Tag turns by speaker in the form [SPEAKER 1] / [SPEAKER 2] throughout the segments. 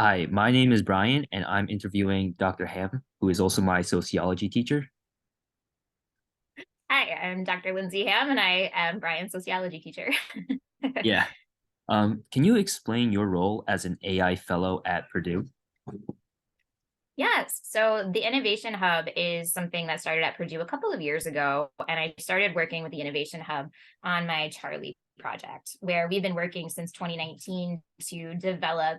[SPEAKER 1] Hi, my name is Brian, and I'm interviewing Dr. Hamm, who is also my sociology teacher.
[SPEAKER 2] Hi, I'm Dr. Lindsay Hamm, and I am Brian's sociology teacher.
[SPEAKER 1] Yeah. Can you explain your role as an AI fellow at Purdue?
[SPEAKER 2] Yes, so the Innovation Hub is something that started at Purdue a couple of years ago, and I started working with the Innovation Hub on my Charlie project, where we've been working since 2019 to develop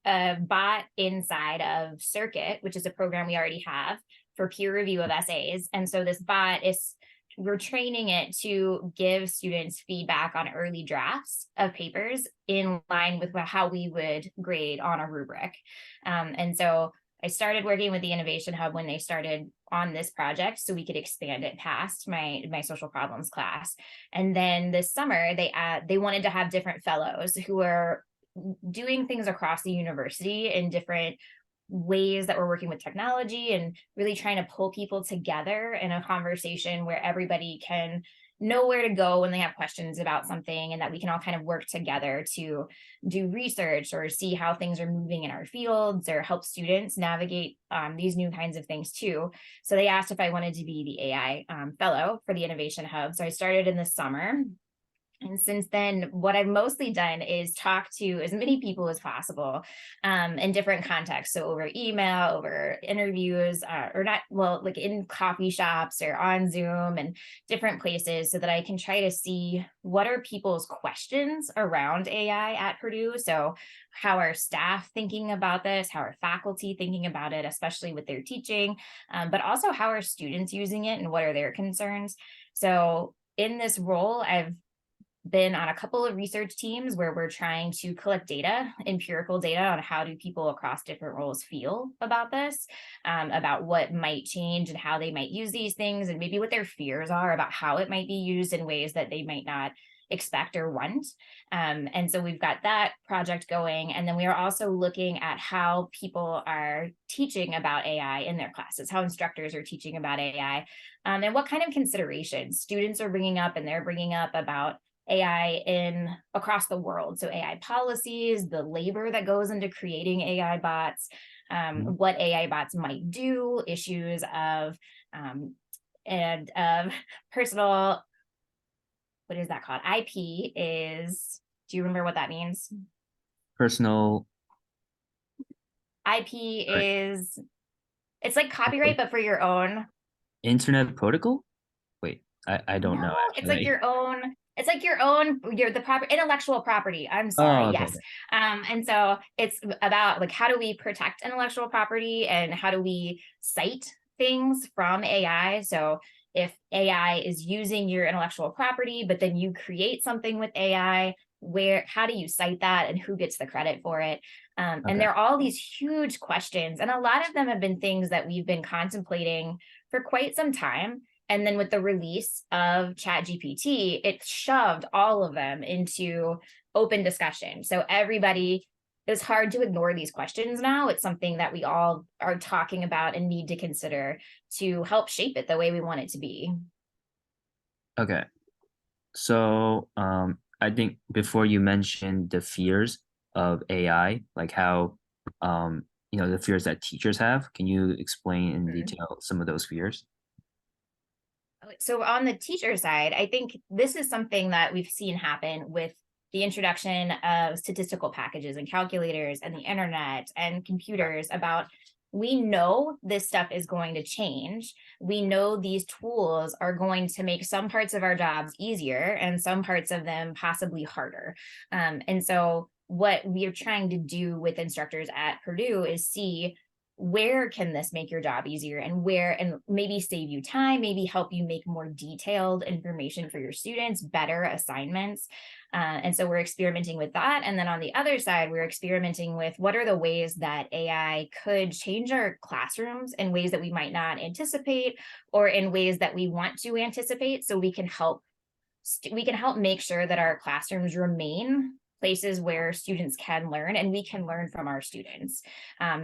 [SPEAKER 2] a bot inside of Circuit, which is a program we already have for peer review of essays. And so this bot is we're training it to give students feedback on early drafts of papers in line with how we would grade on a rubric. And so I started working with the Innovation Hub when they started on this project so we could expand it past my social problems class. And then this summer they wanted to have different fellows who are doing things across the university in different ways that we're working with technology and really trying to pull people together in a conversation where everybody can know where to go when they have questions about something, and that we can all kind of work together to do research or see how things are moving in our fields or help students navigate these new kinds of things too. So they asked if I wanted to be the AI fellow for the Innovation Hub. So I started in the summer, and since then, what I've mostly done is talk to as many people as possible in different contexts. So over email, over interviews, or not, well, like in coffee shops or on Zoom and different places, so that I can try to see what are people's questions around AI at Purdue. So how are staff thinking about this? How are faculty thinking about it, especially with their teaching? But also how are students using it and what are their concerns? So in this role, I've been on a couple of research teams where we're trying to collect data, empirical data on how do people across different roles feel about this, about what might change and how they might use these things, and maybe what their fears are about how it might be used in ways that they might not expect or want. And so we've got that project going. And then we are also looking at how people are teaching about AI in their classes, how instructors are teaching about AI, and what kind of considerations students are bringing up, and they're bringing up about AI in across the world. So AI policies, the labor that goes into creating AI bots,
[SPEAKER 1] Mhm.
[SPEAKER 2] what AI bots might do, issues of and of personal, what is that called? IP is, do you remember what that means?
[SPEAKER 1] Personal,
[SPEAKER 2] IP
[SPEAKER 1] sorry,
[SPEAKER 2] is, it's like copyright, but for your own.
[SPEAKER 1] internet protocol? Wait, I don't
[SPEAKER 2] No,
[SPEAKER 1] know
[SPEAKER 2] it's like
[SPEAKER 1] actually.
[SPEAKER 2] your own, it's like your own, you're the proper intellectual property. I'm sorry.
[SPEAKER 1] Oh, okay.
[SPEAKER 2] Yes. And so it's about like how do we protect intellectual property and how do we cite things from AI? So if AI is using your intellectual property, but then you create something with AI, where how do you cite that and who gets the credit for it? And
[SPEAKER 1] Okay.
[SPEAKER 2] there are all these huge questions, and a lot of them have been things that we've been contemplating for quite some time. And then with the release of ChatGPT, it shoved all of them into open discussion. So everybody, it's hard to ignore these questions now. It's something that we all are talking about and need to consider to help shape it the way we want it to be.
[SPEAKER 1] Okay. So, I think before you mentioned the fears of AI, like how, the fears that teachers have, can you explain in
[SPEAKER 2] Mhm.
[SPEAKER 1] detail some of those fears?
[SPEAKER 2] So on the teacher side, I think this is something that we've seen happen with the introduction of statistical packages and calculators and the internet and computers. About, we know this stuff is going to change. We know these tools are going to make some parts of our jobs easier and some parts of them possibly harder. And so what we are trying to do with instructors at Purdue is see where can this make your job easier, and where, and maybe save you time, maybe help you make more detailed information for your students, better assignments. And so we're experimenting with that. And then on the other side, we're experimenting with what are the ways that AI could change our classrooms in ways that we might not anticipate, or in ways that we want to anticipate, so we can help make sure that our classrooms remain places where students can learn and we can learn from our students.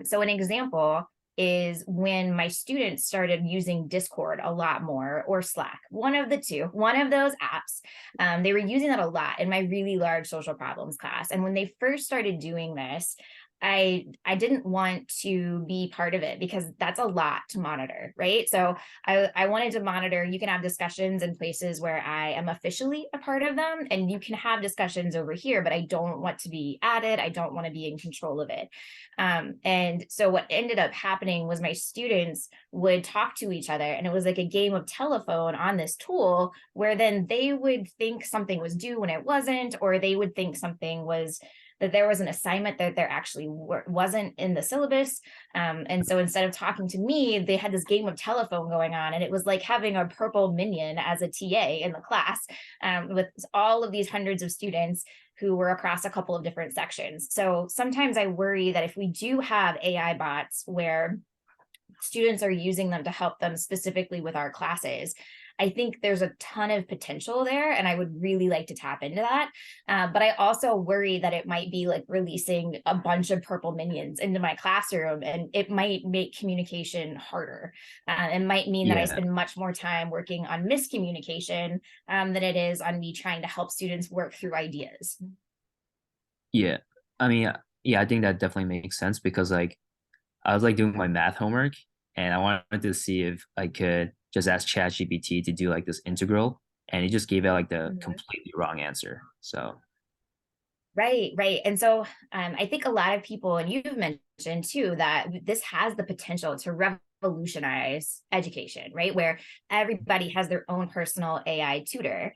[SPEAKER 2] So an example is when my students started using Discord a lot more, or Slack, one of the two, one of those apps. They were using that a lot in my really large social problems class. And when they first started doing this, I didn't want to be part of it because that's a lot to monitor, right? So I wanted to monitor. You can have discussions in places where I am officially a part of them, and you can have discussions over here, but I don't want to be added. I don't want to be in control of it. And so what ended up happening was my students would talk to each other, and it was like a game of telephone on this tool where then they would think something was due when it wasn't, or they would think something was that there was an assignment that there actually wasn't in the syllabus. And so instead of talking to me, they had this game of telephone going on. And it was like having a purple minion as a TA in the class, with all of these hundreds of students who were across a couple of different sections. So sometimes I worry that if we do have AI bots where students are using them to help them specifically with our classes, I think there's a ton of potential there, and I would really like to tap into that. But I also worry that it might be like releasing a bunch of purple minions into my classroom, and it might make communication harder. It might mean that I
[SPEAKER 1] Yeah.
[SPEAKER 2] spend much more time working on miscommunication than it is on me trying to help students work through ideas.
[SPEAKER 1] Yeah. I mean, yeah, I think that definitely makes sense because like I was like doing my math homework and I wanted to see if I could just ask ChatGPT to do like this integral, and it just gave out like the
[SPEAKER 2] Mhm.
[SPEAKER 1] completely wrong answer. So
[SPEAKER 2] Right, right. And so I think a lot of people, and you've mentioned too, that this has the potential to revolutionize education, right? Where everybody has their own personal AI tutor.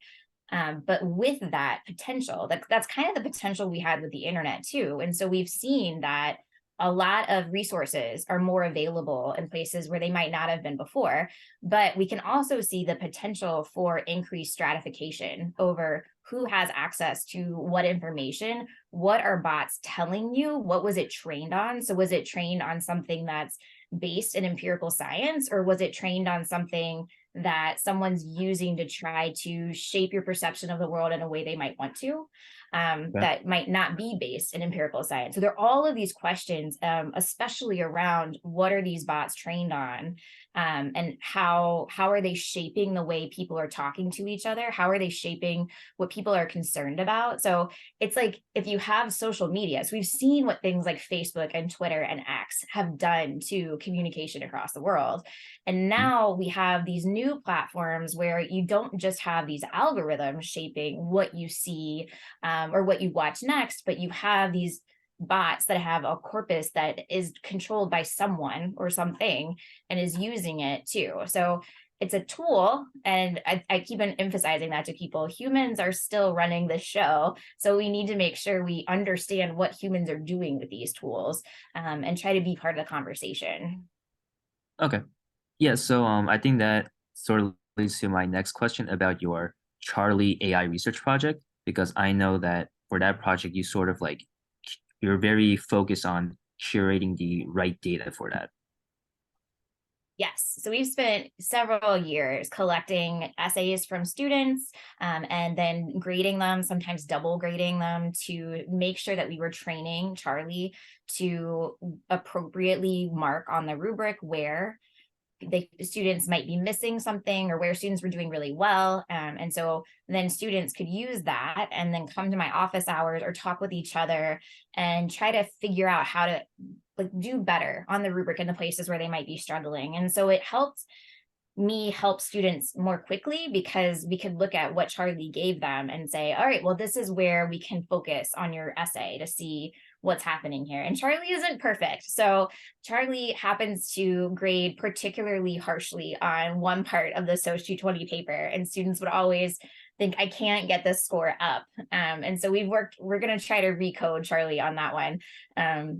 [SPEAKER 2] But with that potential, that's kind of the potential we had with the internet too. And so we've seen that a lot of resources are more available in places where they might not have been before. But we can also see the potential for increased stratification over who has access to what information, what are bots telling you, what was it trained on? So was it trained on something that's based in empirical science, or was it trained on something that someone's using to try to shape your perception of the world in a way they might want to,
[SPEAKER 1] yeah.
[SPEAKER 2] that might not be based in empirical science? So there are all of these questions, especially around what are these bots trained on, and how are they shaping the way people are talking to each other? How are they shaping what people are concerned about? So it's like if you have social media, so we've seen what things like Facebook and Twitter and X have done to communication across the world. And
[SPEAKER 1] Mhm.
[SPEAKER 2] now we have these new platforms where you don't just have these algorithms shaping what you see, or what you watch next, but you have these bots that have a corpus that is controlled by someone or something and is using it too. So it's a tool, and I keep on emphasizing that to people. Humans are still running the show, so we need to make sure we understand what humans are doing with these tools, and try to be part of the conversation.
[SPEAKER 1] Okay. Yeah, so I think that sort of leads to my next question about your Charlie AI research project, because I know that for that project you sort of like you're very focused on curating the right data for that.
[SPEAKER 2] Yes. So we've spent several years collecting essays from students, and then grading them, sometimes double grading them to make sure that we were training Charlie to appropriately mark on the rubric where students might be missing something or where students were doing really well. And so then students could use that and then come to my office hours or talk with each other and try to figure out how to like do better on the rubric in the places where they might be struggling. And so it helped me help students more quickly because we could look at what Charlie gave them and say, all right, well, this is where we can focus on your essay to see what's happening here. And Charlie isn't perfect. So Charlie happens to grade particularly harshly on one part of the Soc 220 paper, and students would always think, I can't get this score up. And so we're going to try to recode Charlie on that one.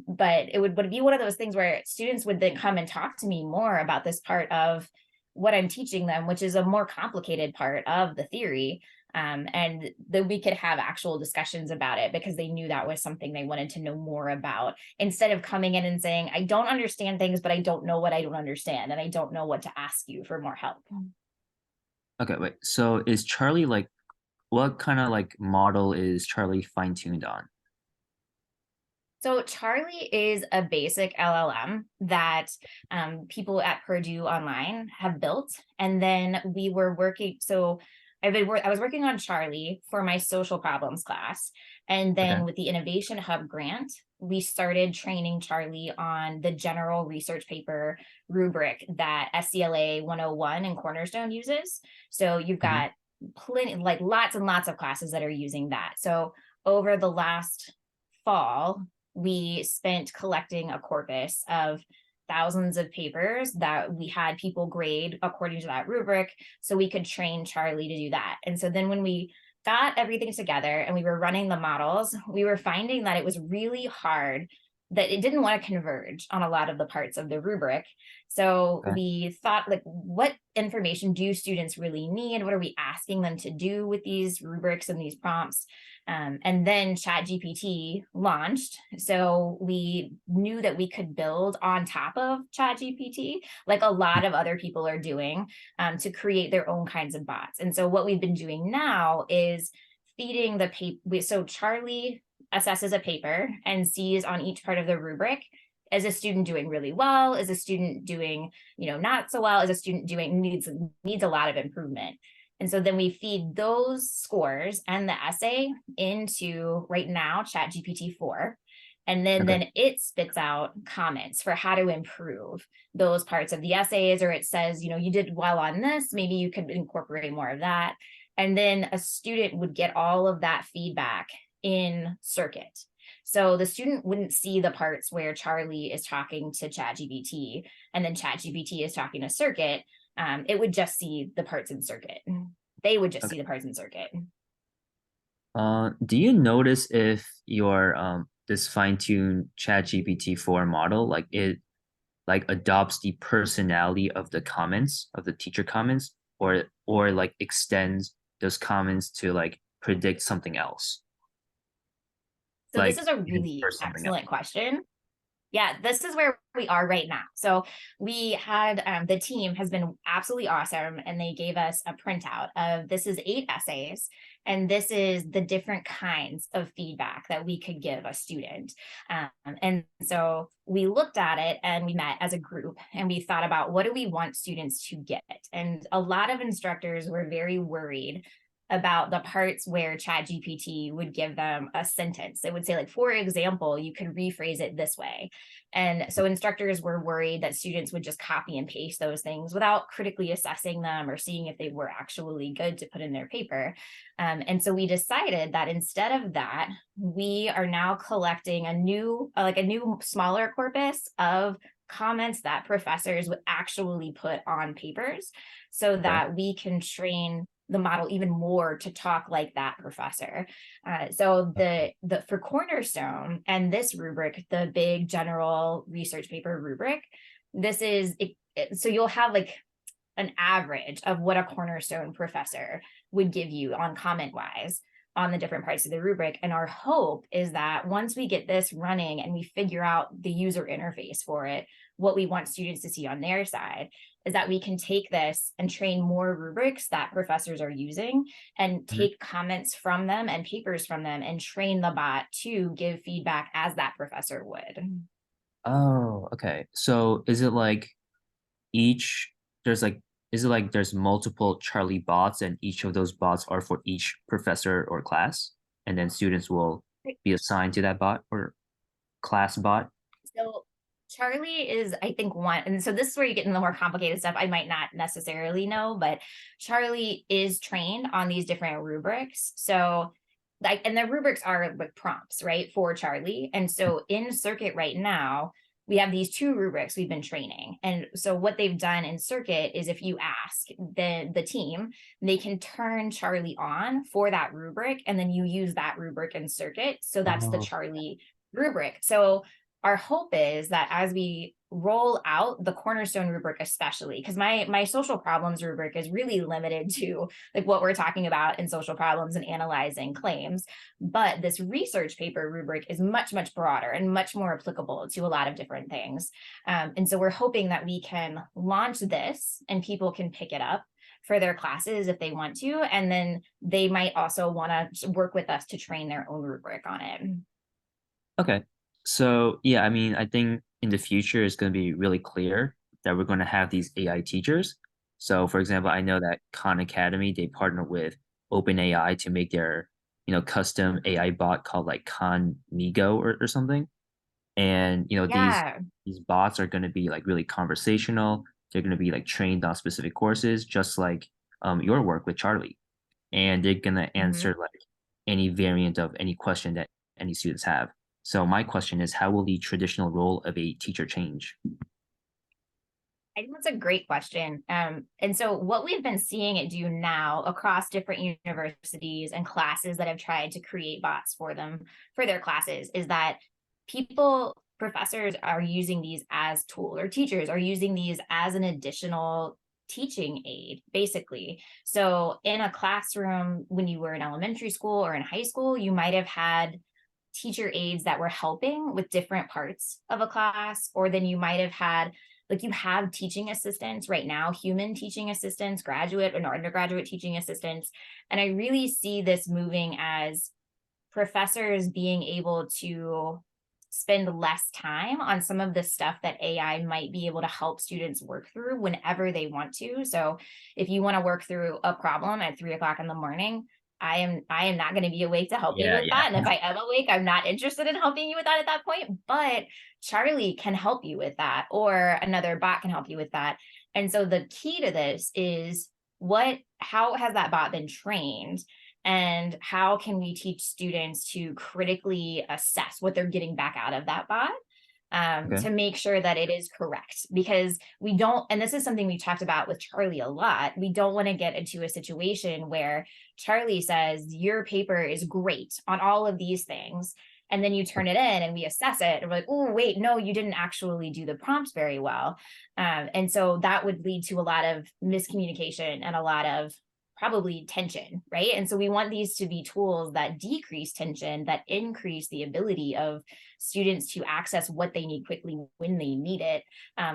[SPEAKER 2] But it would be one of those things where students would then come and talk to me more about this part of what I'm teaching them, which is a more complicated part of the theory. And that we could have actual discussions about it because they knew that was something they wanted to know more about, instead of coming in and saying, I don't understand things, but I don't know what I don't understand. And I don't know what to ask you for more help.
[SPEAKER 1] Okay, wait. So is Charlie like what kind of like model is Charlie fine-tuned on?
[SPEAKER 2] So Charlie is a basic LLM that people at Purdue online have built, and then we were working. So I was working on Charlie for my social problems class, and
[SPEAKER 1] Okay.
[SPEAKER 2] then with the Innovation Hub grant, we started training Charlie on the general research paper rubric that SCLA 101 and Cornerstone uses. So you've
[SPEAKER 1] Mhm.
[SPEAKER 2] got plenty, like lots and lots of classes that are using that. So over the last fall, we spent collecting a corpus of thousands of papers that we had people grade according to that rubric so we could train Charlie to do that. And so then when we got everything together and we were running the models, we were finding that it was really hard, that it didn't want to converge on a lot of the parts of the rubric. So
[SPEAKER 1] Okay.
[SPEAKER 2] we thought, like, what information do students really need? What are we asking them to do with these rubrics and these prompts? And then ChatGPT launched. So we knew that we could build on top of ChatGPT, like a lot of other people are doing, to create their own kinds of bots. And so what we've been doing now is feeding the paper. So Charlie assesses a paper and sees on each part of the rubric, is a student doing really well, is a student doing, not so well, is a student doing needs a lot of improvement. And so then we feed those scores and the essay into, right now, ChatGPT 4. And then,
[SPEAKER 1] Okay.
[SPEAKER 2] then it spits out comments for how to improve those parts of the essays, or it says, you did well on this, maybe you could incorporate more of that. And then a student would get all of that feedback in Circuit. So the student wouldn't see the parts where Charlie is talking to ChatGPT and then ChatGPT is talking to Circuit. It would just see the parts in Circuit. They would just
[SPEAKER 1] Okay.
[SPEAKER 2] see the parts in Circuit.
[SPEAKER 1] Do you notice if your this fine-tuned ChatGPT 4 model like it like adopts the personality of the comments of the teacher comments or like extends those comments to like predict something else,
[SPEAKER 2] So this
[SPEAKER 1] like
[SPEAKER 2] is a
[SPEAKER 1] even for
[SPEAKER 2] really
[SPEAKER 1] something else?
[SPEAKER 2] excellent question. Yeah, this is where we are right now. So we had, the team has been absolutely awesome, and they gave us a printout of, this is 8 essays, and this is the different kinds of feedback that we could give a student. And so we looked at it and we met as a group and we thought about, what do we want students to get? And a lot of instructors were very worried about the parts where ChatGPT would give them a sentence. It would say, like, for example, you could rephrase it this way. And so instructors were worried that students would just copy and paste those things without critically assessing them or seeing if they were actually good to put in their paper. And so we decided that instead of that, we are now collecting a new smaller corpus of comments that professors would actually put on papers so
[SPEAKER 1] Okay.
[SPEAKER 2] that we can train the model even more to talk like that professor. So the for Cornerstone and this rubric, the big general research paper rubric, this is so you'll have like an average of what a Cornerstone professor would give you on comment wise on the different parts of the rubric. And our hope is that once we get this running and we figure out the user interface for it, what we want students to see on their side is that we can take this and train more rubrics that professors are using and
[SPEAKER 1] Mhm.
[SPEAKER 2] take comments from them and papers from them and train the bot to give feedback as that professor would.
[SPEAKER 1] Oh, okay. So is it like each there's like is it like there's multiple Charlie bots and each of those bots are for each professor or class, and then students will be assigned to that bot or class bot?
[SPEAKER 2] So Charlie is, I think, one, and so this is where you get into the more complicated stuff I might not necessarily know, but Charlie is trained on these different rubrics. So like, and the rubrics are like prompts, right, for Charlie. And so in Circuit right now, we have these 2 rubrics we've been training. And so what they've done in Circuit is, if you ask the team, they can turn Charlie on for that rubric, and then you use that rubric in Circuit. So that's the
[SPEAKER 1] Oh,
[SPEAKER 2] Charlie rubric. So our hope is that as we roll out the Cornerstone rubric, especially because my social problems rubric is really limited to like what we're talking about in social problems and analyzing claims, but this research paper rubric is much, much broader and much more applicable to a lot of different things. And so we're hoping that we can launch this and people can pick it up for their classes if they want to, and then they might also want to work with us to train their own rubric on it.
[SPEAKER 1] okay. So yeah, I mean, I think in the future it's going to be really clear that we're going to have these AI teachers. So for example, I know that Khan Academy, they partner with OpenAI to make their, custom AI bot called like Khan Migo or something. And
[SPEAKER 2] Yeah.
[SPEAKER 1] these bots are going to be like really conversational. They're going to be like trained on specific courses, just like your work with Charlie, and they're going to
[SPEAKER 2] Mhm.
[SPEAKER 1] answer like any variant of any question that any students have. So my question is, how will the traditional role of a teacher change?
[SPEAKER 2] I think that's a great question. And so what we've been seeing it do now across different universities and classes that have tried to create bots for them for their classes is that professors are using these as tool, or teachers are using these as an additional teaching aid, basically. So in a classroom, when you were in elementary school or in high school, you might have had teacher aides that were helping with different parts of a class, or then you might have had, like, you have teaching assistants right now, human teaching assistants, graduate and undergraduate teaching assistants. And I really see this moving as professors being able to spend less time on some of the stuff that AI might be able to help students work through whenever they want to. So if you want to work through a problem at 3 o'clock in the morning, I am not going to be awake to help you
[SPEAKER 1] Yeah,
[SPEAKER 2] with
[SPEAKER 1] yeah.
[SPEAKER 2] that. And if I am awake, I'm not interested in helping you with that at that point. But Charlie can help you with that, or another bot can help you with that. And so the key to this is, how has that bot been trained? And how can we teach students to critically assess what they're getting back out of that bot,
[SPEAKER 1] Okay.
[SPEAKER 2] to make sure that it is correct? Because we don't, and this is something we talked about with Charlie a lot, we don't want to get into a situation where Charlie says your paper is great on all of these things, and then you turn it in and we assess it and we're like, oh wait, no, you didn't actually do the prompts very well. And so that would lead to a lot of miscommunication and a lot of probably tension, right? And so we want these to be tools that decrease tension, that increase the ability of students to access what they need quickly when they need it,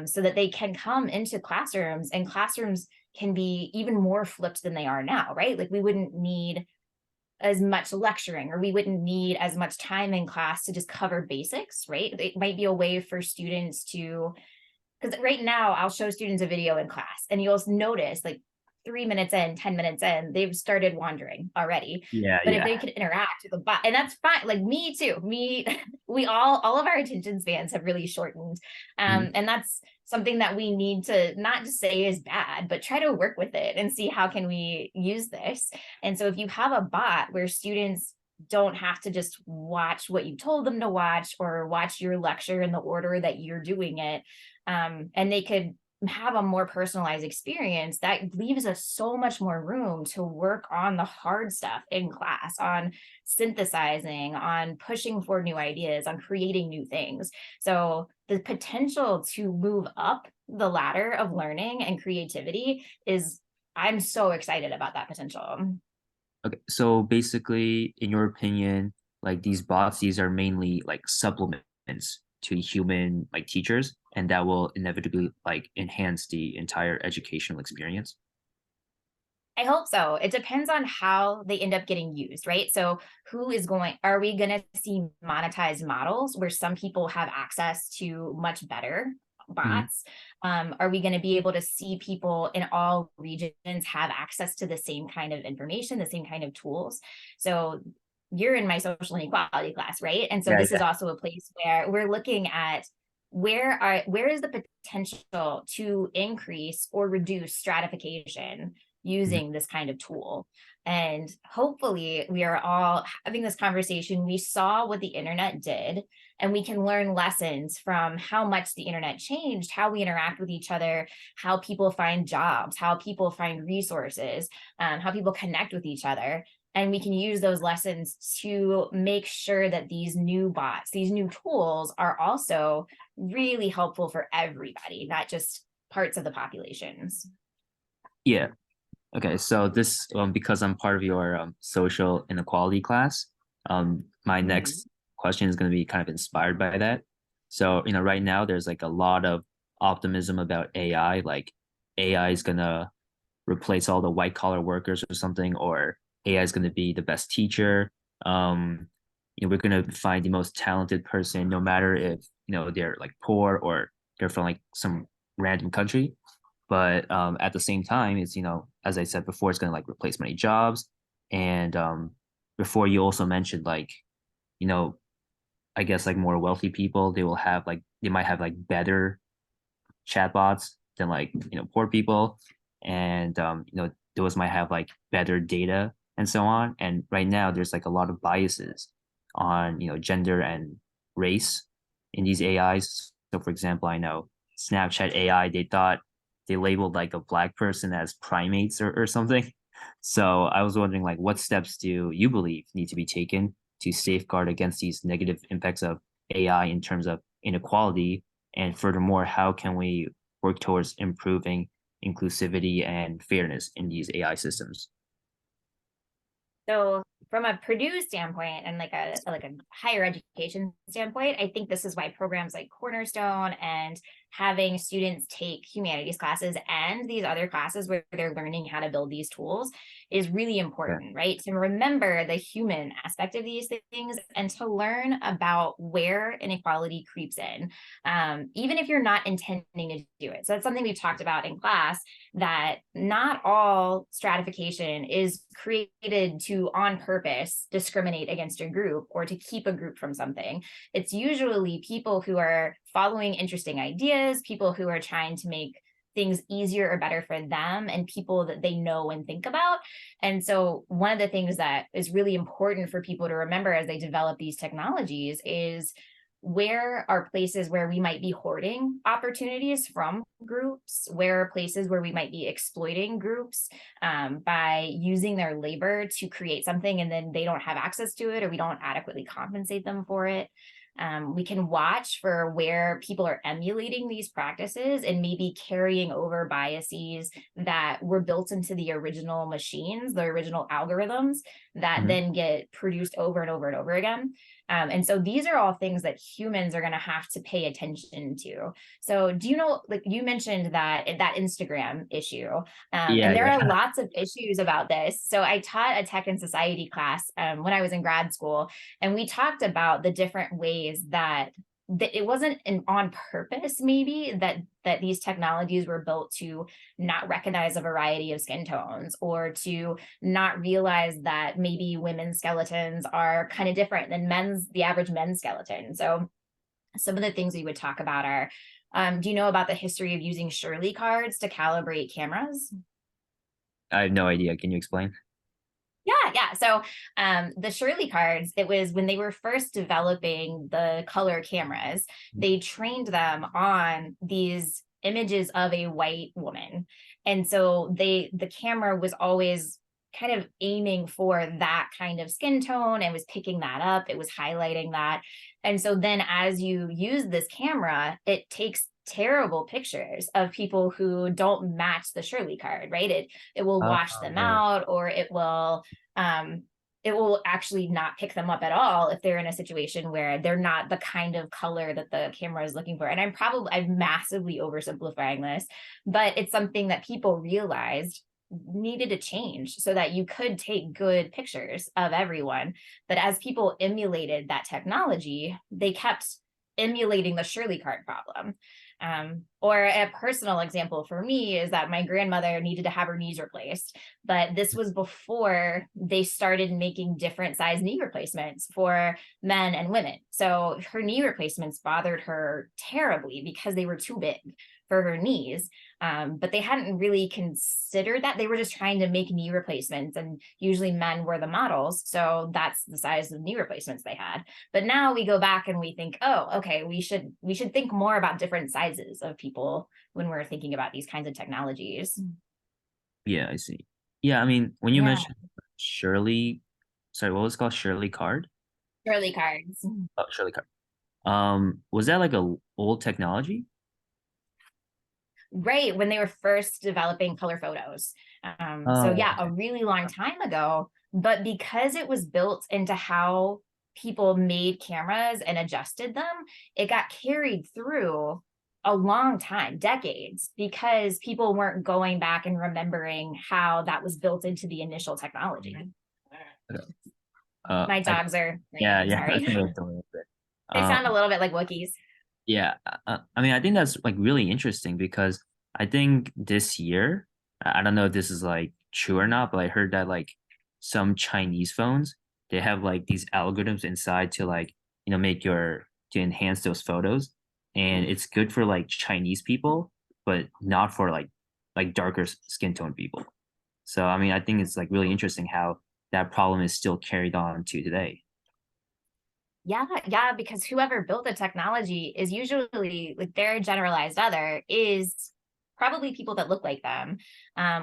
[SPEAKER 2] so that they can come into classrooms, and classrooms can be even more flipped than they are now, right? Like we wouldn't need as much lecturing, or we wouldn't need as much time in class to just cover basics, right? It might be a way for students to, because right now I'll show students a video in class and you'll notice, like, 3 minutes in, 10 minutes in, they've started wandering already.
[SPEAKER 1] Yeah,
[SPEAKER 2] But if
[SPEAKER 1] yeah.
[SPEAKER 2] they could interact with the bot, and that's fine, like me too, we all of our attention spans have really shortened.
[SPEAKER 1] Mhm.
[SPEAKER 2] And that's something that we need to not just say is bad, but try to work with it and see how can we use this. And so if you have a bot where students don't have to just watch what you told them to watch, or watch your lecture in the order that you're doing it, and they could have a more personalized experience, that leaves us so much more room to work on the hard stuff in class, on synthesizing, on pushing for new ideas, on creating new things. So the potential to move up the ladder of learning and creativity is, I'm so excited about that potential.
[SPEAKER 1] Okay, so basically, in your opinion, like these bots, these are mainly like supplements to human like teachers, and that will inevitably like enhance the entire educational experience.
[SPEAKER 2] I hope so. It depends on how they end up getting used, right? So, are we going to see monetized models where some people have access to much better
[SPEAKER 1] Mhm.
[SPEAKER 2] bots? Are we going to be able to see people in all regions have access to the same kind of information, the same kind of tools? So, you're in my social inequality class, right? And so
[SPEAKER 1] Yeah,
[SPEAKER 2] this is
[SPEAKER 1] yeah.
[SPEAKER 2] also a place where we're looking at where is the potential to increase or reduce stratification
[SPEAKER 1] Mhm.
[SPEAKER 2] using this kind of tool. And hopefully, we are all having this conversation. We saw what the internet did, and we can learn lessons from how much the internet changed how we interact with each other, how people find jobs, how people find resources, how people connect with each other. And we can use those lessons to make sure that these new bots, these new tools, are also really helpful for everybody, not just parts of the populations.
[SPEAKER 1] Yeah. Okay, so this because I'm part of your social inequality class, my
[SPEAKER 2] Mhm.
[SPEAKER 1] next question is going to be kind of inspired by that. So, right now there's like a lot of optimism about AI, like AI is going to replace all the white collar workers or something, or AI is going to be the best teacher. We're going to find the most talented person, no matter if, they're like poor or they're from like some random country. But at the same time, it's, as I said before, it's going to like replace many jobs. And before you also mentioned like, you know, I guess like more wealthy people, they might have like better chatbots than like poor people, and those might have like better data and so on. And right now there's like a lot of biases on gender and race in these AIs. So for example, I know Snapchat AI, they labeled like a black person as primates or something. So I was wondering, like, what steps do you believe need to be taken to safeguard against these negative impacts of AI in terms of inequality? And furthermore, how can we work towards improving inclusivity and fairness in these AI systems?
[SPEAKER 2] So from a Purdue standpoint and like a higher education standpoint, I think this is why programs like Cornerstone and having students take humanities classes and these other classes where they're learning how to build these tools is really
[SPEAKER 1] Yeah.
[SPEAKER 2] important, right? To remember the human aspect of these things and to learn about where inequality creeps in, even if you're not intending to do it. So that's something we've talked about in class, that not all stratification is created to on purpose discriminate against a group or to keep a group from something. It's usually people who are following interesting ideas, people who are trying to make things easier or better for them, and people that they know and think about. And so one of the things that is really important for people to remember as they develop these technologies is, where are places where we might be hoarding opportunities from groups? Where are places where we might be exploiting groups by using their labor to create something and then they don't have access to it, or we don't adequately compensate them for it? We can watch for where people are emulating these practices and maybe carrying over biases that were built into the original machines, the original algorithms that
[SPEAKER 1] Mhm.
[SPEAKER 2] then get produced over and over and over again. And so these are all things that humans are going to have to pay attention to. So do you know, like you mentioned that Instagram issue,
[SPEAKER 1] Yeah,
[SPEAKER 2] and there are
[SPEAKER 1] yeah.
[SPEAKER 2] lots of issues about this. So I taught a tech and society class when I was in grad school, and we talked about the different ways that it wasn't on purpose, maybe that these technologies were built to not recognize a variety of skin tones, or to not realize that maybe women's skeletons are kind of different than the average men's skeleton. So some of the things we would talk about are, do you know about the history of using Shirley cards to calibrate cameras?
[SPEAKER 1] I have no idea. Can you explain?
[SPEAKER 2] Yeah. So the Shirley cards, it was when they were first developing the color cameras, they trained them on these images of a white woman. And so the camera was always kind of aiming for that kind of skin tone and was picking that up. It was highlighting that. And so then as you use this camera, it takes terrible pictures of people who don't match the Shirley card, right? It will wash them
[SPEAKER 1] Right.
[SPEAKER 2] out, or um, it will actually not pick them up at all if they're in a situation where they're not the kind of color that the camera is looking for. And I'm massively oversimplifying this, but it's something that people realized needed to change so that you could take good pictures of everyone. But as people emulated that technology, they kept emulating the Shirley card problem. Or a personal example for me is that my grandmother needed to have her knees replaced, but this was before they started making different size knee replacements for men and women. So her knee replacements bothered her terribly because they were too big for her knees. But they hadn't really considered that. They were just trying to make knee replacements, and usually men were the models. So that's the size of knee replacements they had. But now we go back and we think, oh, okay, we should think more about different sizes of people when we're thinking about these kinds of technologies.
[SPEAKER 1] Yeah, I see. Yeah, I mean, when you
[SPEAKER 2] Yeah,
[SPEAKER 1] mentioned Shirley, sorry, what was it called? Shirley card?
[SPEAKER 2] early cards.
[SPEAKER 1] Oh, Shirley card. Was that like a old technology?
[SPEAKER 2] Right, when they were first developing color photos. So
[SPEAKER 1] Oh,
[SPEAKER 2] yeah, a really long time ago, but because it was built into how people made cameras and adjusted them, it got carried through a long time, decades, because people weren't going back and remembering how that was built into the initial technology.
[SPEAKER 1] okay.
[SPEAKER 2] My
[SPEAKER 1] I
[SPEAKER 2] dogs are
[SPEAKER 1] Yeah,
[SPEAKER 2] playing,
[SPEAKER 1] yeah, I
[SPEAKER 2] sorry.
[SPEAKER 1] think that's a little bit.
[SPEAKER 2] They sound a
[SPEAKER 1] Um,
[SPEAKER 2] little bit like Wookiees.
[SPEAKER 1] yeah, I mean, I think that's like really interesting because I think this year, I don't know if this is like true or not, but I heard that like some Chinese phones, they have like these algorithms inside to like make your to enhance those photos, and it's good for like Chinese people, but not for like darker skin tone people. So I mean, I think it's like really interesting how that problem is still carried on to today.
[SPEAKER 2] Yeah, yeah, because whoever built the technology is usually like their generalized other is probably people that look like them,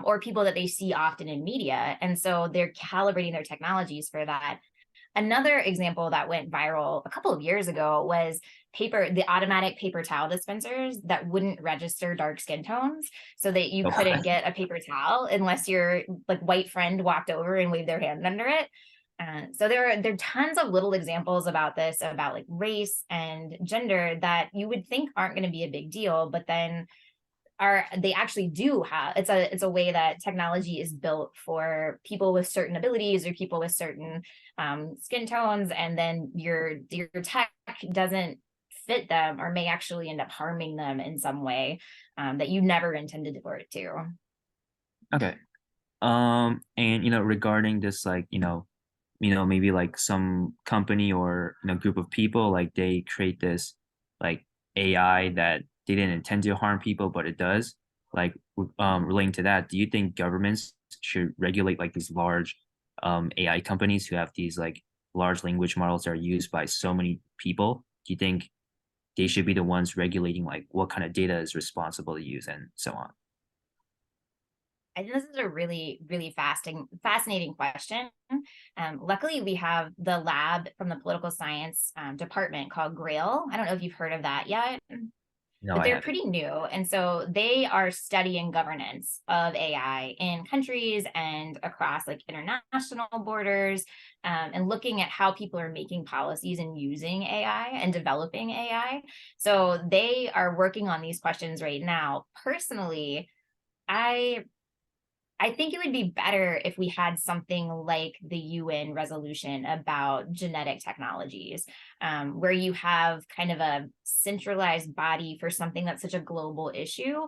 [SPEAKER 2] or people that they see often in media. And so they're calibrating their technologies for that. Another example that went viral a couple of years ago was the automatic paper towel dispensers that wouldn't register dark skin tones so that you
[SPEAKER 1] So,
[SPEAKER 2] couldn't get a paper towel unless your like white friend walked over and waved their hand under it. So there are tons of little examples about this, about like race and gender that you would think aren't going to be a big deal, but then they actually do have. It's a way that technology is built for people with certain abilities or people with certain skin tones, and then your tech doesn't fit them or may actually end up harming them in some way that you never intended for it to.
[SPEAKER 1] okay. And regarding this, like, maybe like some company or group of people, like they create this like AI that they didn't intend to harm people, but it does. Like, relating to that, do you think governments should regulate like these large AI companies who have these like large language models that are used by so many people? Do you think they should be the ones regulating like what kind of data is responsible to use and so on?
[SPEAKER 2] I think this is a really, really fascinating question. Luckily, we have the lab from the political science department called Grail. I don't know if you've heard of that yet,
[SPEAKER 1] No,
[SPEAKER 2] but
[SPEAKER 1] I
[SPEAKER 2] they're
[SPEAKER 1] haven't.
[SPEAKER 2] pretty new. And so they are studying governance of AI in countries and across like international borders, and looking at how people are making policies and using AI and developing AI. So they are working on these questions right now. Personally, I I think it would be better if we had something like the UN resolution about genetic technologies, where you have kind of a centralized body for something that's such a global issue,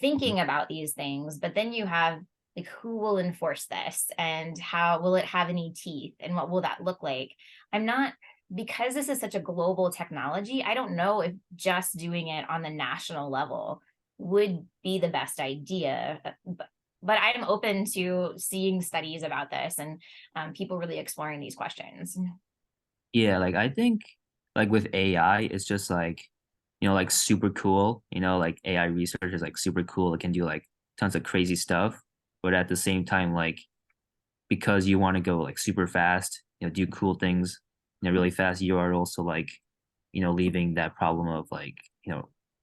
[SPEAKER 1] Mhm.
[SPEAKER 2] thinking about these things, but then you have like who will enforce this and how will it have any teeth and what will that look like? I'm not Because this is such a global technology, I don't know if just doing it on the national level would be the best idea. But I'm open to seeing studies about this and people really exploring these questions.
[SPEAKER 1] Yeah, like I think like with AI, it's just like, like super cool. Like AI research is like super cool. It can do like tons of crazy stuff. But at the same time, like because you want to go like super fast, do cool things, really fast, you are also like, leaving that problem of like,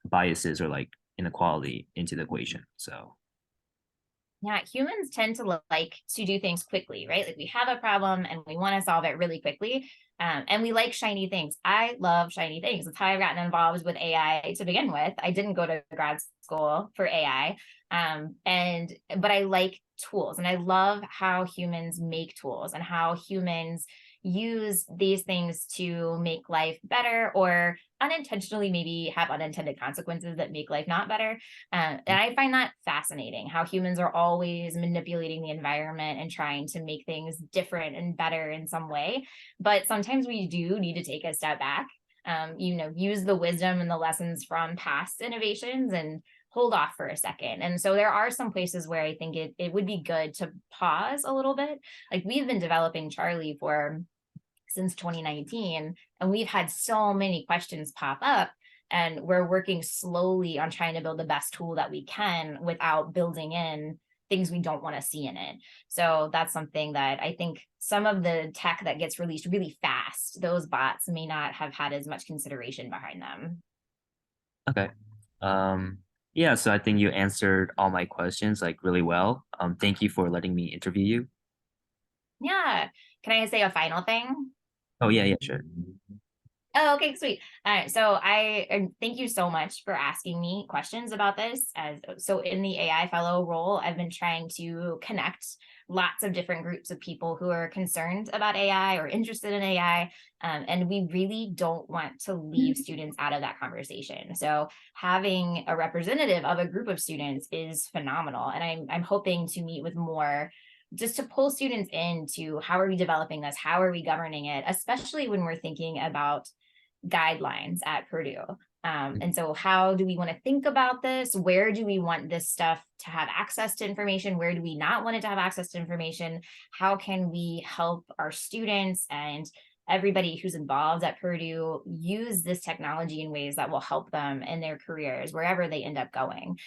[SPEAKER 1] biases or like inequality into the equation. So
[SPEAKER 2] Yeah, humans tend to like to do things quickly, right? Like we have a problem and we want to solve it really quickly. And we like shiny things. I love shiny things. That's how I've gotten involved with AI to begin with. I didn't go to grad school for AI. But I like tools and I love how humans make tools and how humans use these things to make life better or unintentionally maybe have unintended consequences that make life not better. And I find that fascinating how humans are always manipulating the environment and trying to make things different and better in some way. But sometimes we do need to take a step back, use the wisdom and the lessons from past innovations and hold off for a second. And so there are some places where I think it would be good to pause a little bit. Like we've been developing Charlie for since 2019, and we've had so many questions pop up, and we're working slowly on trying to build the best tool that we can without building in things we don't want to see in it. So that's something that I think some of the tech that gets released really fast, those bots may not have had as much consideration behind them.
[SPEAKER 1] okay. Um yeah, so I think you answered all my questions like really well. Thank you for letting me interview you.
[SPEAKER 2] Yeah. Can I say a final thing?
[SPEAKER 1] Oh yeah, yeah, sure.
[SPEAKER 2] Oh, okay, sweet. All right, so I thank you so much for asking me questions about this. As so in the AI fellow role, I've been trying to connect lots of different groups of people who are concerned about AI or interested in AI, and we really don't want to leave students out of that conversation. So having a representative of a group of students is phenomenal, and I'm hoping to meet with more just to pull students into how are we developing this, how are we governing it, especially when we're thinking about guidelines at Purdue. And so how do we want to think about this? Where do we want this stuff to have access to information? Where do we not want it to have access to information? How can we help our students and everybody who's involved at Purdue use this technology in ways that will help them in their careers, wherever they end up going?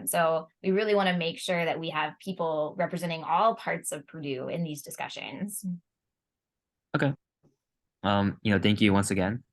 [SPEAKER 2] So we really want to make sure that we have people representing all parts of Purdue in these discussions.
[SPEAKER 1] Okay. Thank you once again